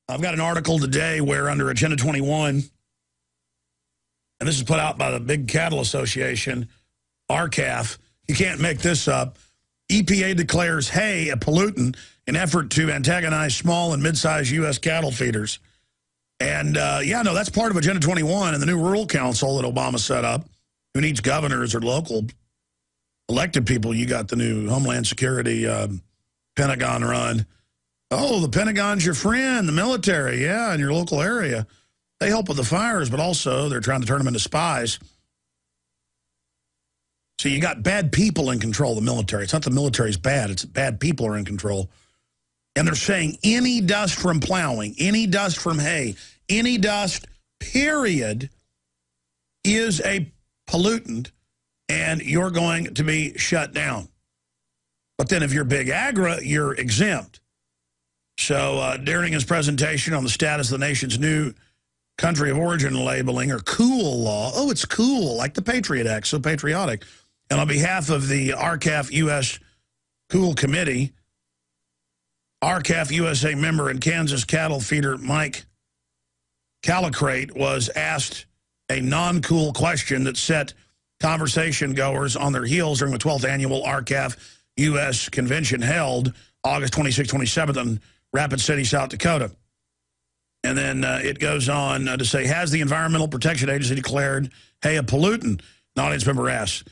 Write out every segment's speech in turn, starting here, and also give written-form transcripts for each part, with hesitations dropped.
I've got an article today where under Agenda 21, and this is put out by the Big Cattle Association, RCAF, you can't make this up, EPA declares hay a pollutant in effort to antagonize small and mid-sized U.S. cattle feeders. And, yeah, no, that's part of Agenda 21 and the new Rural Council that Obama set up. Who needs governors or local elected people? You got the new Homeland Security Pentagon run. Oh, the Pentagon's your friend, the military, yeah, in your local area. They help with the fires, but also they're trying to turn them into spies. So you got bad people in control of the military. It's not the military's bad. It's bad people are in control. And they're saying any dust from plowing, any dust from hay, any dust, period, is a pollutant, and you're going to be shut down. But then if you're big agra, you're exempt. So during his presentation on the status of the nation's new country of origin labeling, or COOL law, oh, it's cool, like the Patriot Act, so patriotic. And on behalf of the RCAF U.S. COOL Committee, RCAF USA member and Kansas cattle feeder Mike Calicrate was asked a non-cool question that set conversation goers on their heels during the 12th annual RCAF U.S. convention held August 26, 27th in Rapid City, South Dakota. And then it goes on to say, has the Environmental Protection Agency declared hay a pollutant? An audience member asked.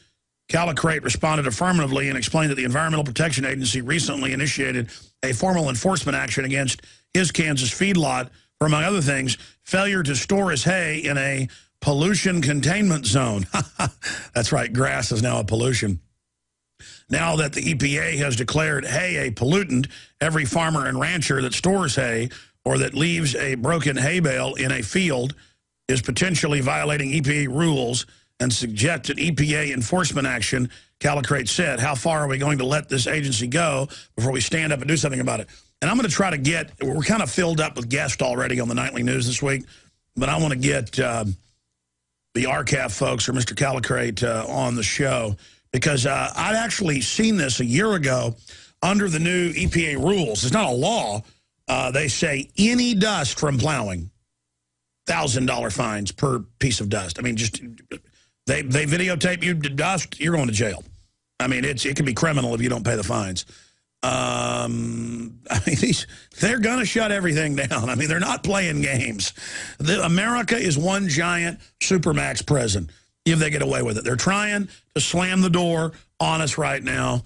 Calicrate responded affirmatively and explained that the Environmental Protection Agency recently initiated a formal enforcement action against his Kansas feedlot for, among other things, failure to store his hay in a pollution containment zone. That's right, grass is now a pollution. Now that the EPA has declared hay a pollutant, every farmer and rancher that stores hay or that leaves a broken hay bale in a field is potentially violating EPA rules and suggested EPA enforcement action. Calicrate said, how far are we going to let this agency go before we stand up and do something about it? And I'm going to try to get, we're kind of filled up with guests already on the Nightly News this week, but I want to get the RCAF folks or Mr. Calicrate on the show, because I'd actually seen this a year ago under the new EPA rules. It's not a law. They say any dust from plowing, $1,000 fines per piece of dust. I mean, just they videotape you to dust, you're going to jail. I mean, it can be criminal if you don't pay the fines. I mean, they're going to shut everything down. I mean, they're not playing games. America is one giant supermax prison if they get away with it. They're trying to slam the door on us right now.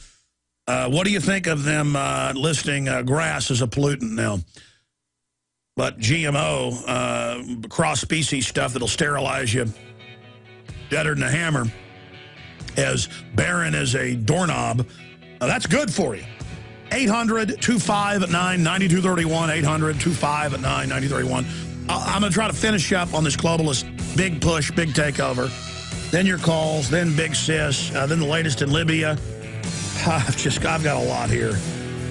What do you think of them listing grass as a pollutant now? But GMO, cross-species stuff that'll sterilize you deader than a hammer, as barren as a doorknob, that's good for you. 800-259-9231, 800-259-9231. I'm going to try to finish up on this globalist big push, big takeover. Then your calls, then Big Sis, then the latest in Libya. I've got a lot here.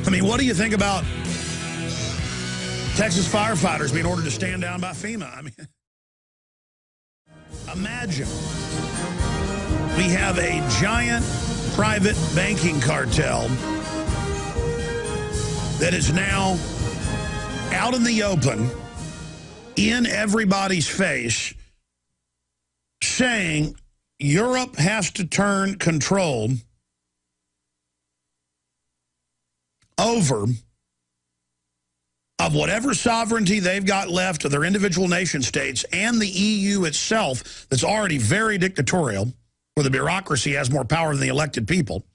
I mean, what do you think about Texas firefighters being ordered to stand down by FEMA? I mean, imagine we have a giant private banking cartel that is now out in the open, in everybody's face, saying Europe has to turn control over of whatever sovereignty they've got left of their individual nation states and the EU itself that's already very dictatorial, where the bureaucracy has more power than the elected people.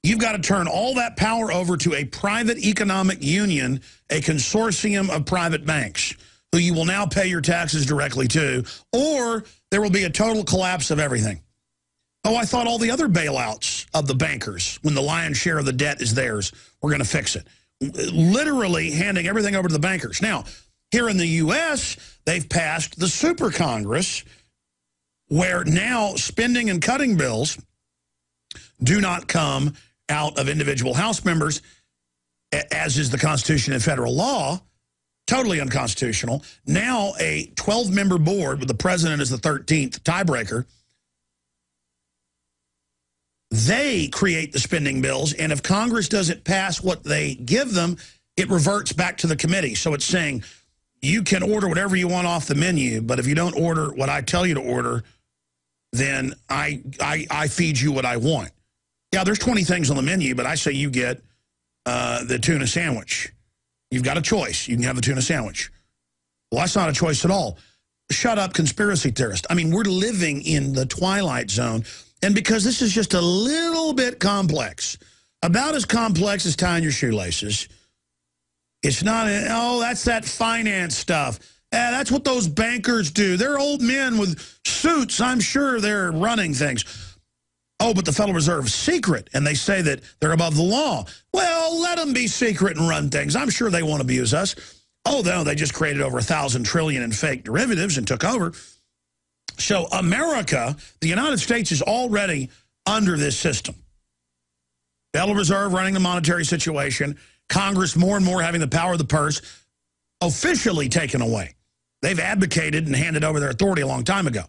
You've got to turn all that power over to a private economic union, a consortium of private banks, who you will now pay your taxes directly to, or there will be a total collapse of everything. Oh, I thought all the other bailouts of the bankers, when the lion's share of the debt is theirs, we're going to fix it. Literally handing everything over to the bankers. Now, here in the U.S., they've passed the Super Congress, where now spending and cutting bills do not come out of individual House members, as is the Constitution and federal law. Totally unconstitutional. Now a 12-member board with the president as the 13th tiebreaker. They create the spending bills, and if Congress doesn't pass what they give them, it reverts back to the committee. So it's saying you can order whatever you want off the menu, but if you don't order what I tell you to order, then I feed you what I want. Yeah, there's 20 things on the menu, but I say you get the tuna sandwich. You've got a choice. You can have the tuna sandwich. Well, that's not a choice at all. Shut up, conspiracy theorist. I mean, we're living in the twilight zone. And because this is just a little bit complex, about as complex as tying your shoelaces, it's not, oh, that's that finance stuff. That's what those bankers do. They're old men with suits. I'm sure they're running things. Oh, but the Federal Reserve is secret, and they say that they're above the law. Well, let them be secret and run things. I'm sure they won't abuse us. Oh, no, they just created over 1,000 trillion in fake derivatives and took over. So America, the United States, is already under this system. Federal Reserve running the monetary situation, Congress more and more having the power of the purse, officially taken away. They've abdicated and handed over their authority a long time ago.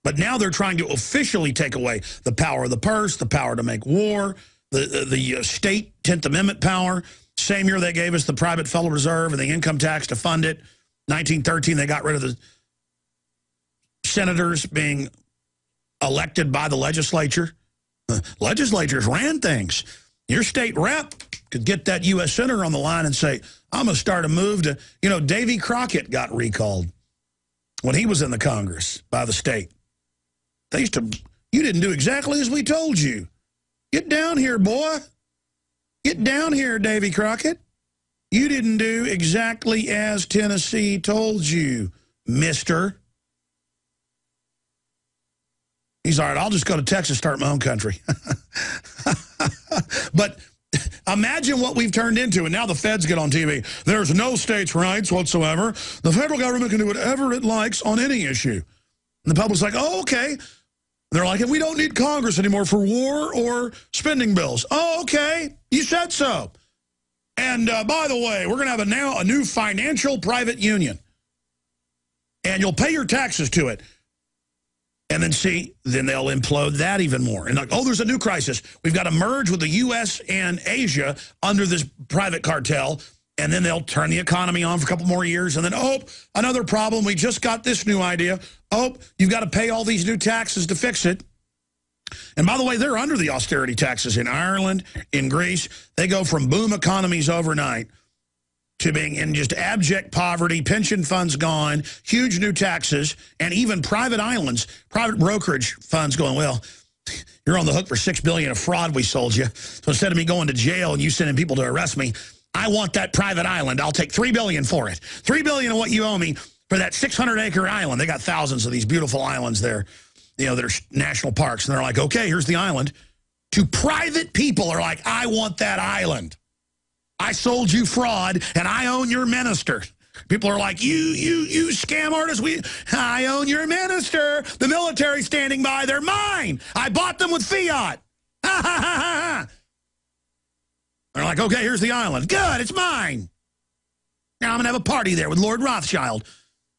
But now they're trying to officially take away the power of the purse, the power to make war, the state 10th Amendment power. Same year they gave us the private Federal Reserve and the income tax to fund it. 1913, they got rid of the senators being elected by the legislature. Legislatures ran things. Your state rep could get that U.S. senator on the line and say, I'm going to start a move to, you know, Davy Crockett got recalled when he was in the Congress by the state. They used to, you didn't do exactly as we told you. Get down here, boy. Get down here, Davy Crockett. You didn't do exactly as Tennessee told you, mister. He's all right, I'll just go to Texas, start my own country. But imagine what we've turned into, and now the feds get on TV. There's no states' rights whatsoever. The federal government can do whatever it likes on any issue. And the public's like, oh, okay. And they're like, we don't need Congress anymore for war or spending bills. Oh, okay. You said so. And by the way, we're going to have now a new financial private union. And you'll pay your taxes to it. And then then they'll implode that even more. And like, oh, there's a new crisis. We've got to merge with the U.S. and Asia under this private cartel. And then they'll turn the economy on for a couple more years. And then, oh, another problem. We just got this new idea. Oh, you've got to pay all these new taxes to fix it. And by the way, they're under the austerity taxes in Ireland, in Greece. They go from boom economies overnight to being in just abject poverty, pension funds gone, huge new taxes, and even private islands, private brokerage funds going, well, you're on the hook for $6 billion of fraud we sold you. So instead of me going to jail and you sending people to arrest me, I want that private island. I'll take $3 billion for it. $3 billion of what you owe me for that 600-acre island. They got thousands of these beautiful islands there, you know, that are national parks. And they're like, okay, here's the island. To private people are like, I want that island. I sold you fraud, and I own your minister. People are like, you scam artist. I own your minister. The military standing by. They're mine. I bought them with fiat. Ha, ha, ha, ha. They're like, okay, here's the island. Good, it's mine. Now I'm going to have a party there with Lord Rothschild.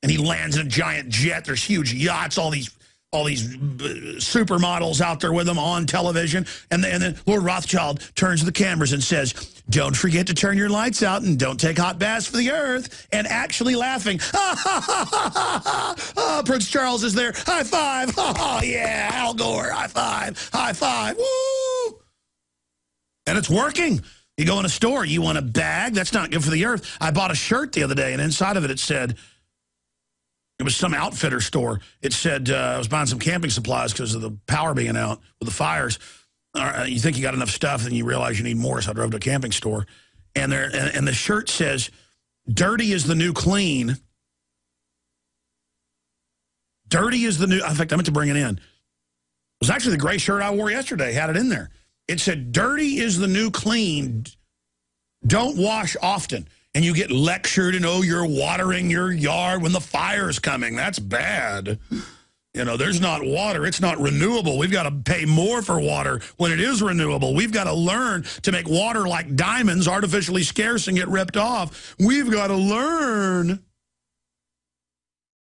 And he lands in a giant jet. There's huge yachts, all these supermodels out there with him on television. And then Lord Rothschild turns to the cameras and says, don't forget to turn your lights out and don't take hot baths for the earth. And actually laughing. Prince Charles is there. High five. Oh, yeah, Al Gore. High five. High five. Woo! And it's working. You go in a store, you want a bag? That's not good for the earth. I bought a shirt the other day, and inside of it, it said, it was some outfitter store. It said, I was buying some camping supplies because of the power being out with the fires. You think you got enough stuff, and you realize you need more, so I drove to a camping store. And the shirt says, dirty is the new clean. Dirty is the new, in fact, I meant to bring it in. It was actually the gray shirt I wore yesterday, had it in there. It said, dirty is the new clean. Don't wash often. And you get lectured and, oh, you're watering your yard when the fire's coming. That's bad. You know, there's not water. It's not renewable. We've got to pay more for water when it is renewable. We've got to learn to make water like diamonds, artificially scarce, and get ripped off. We've got to learn.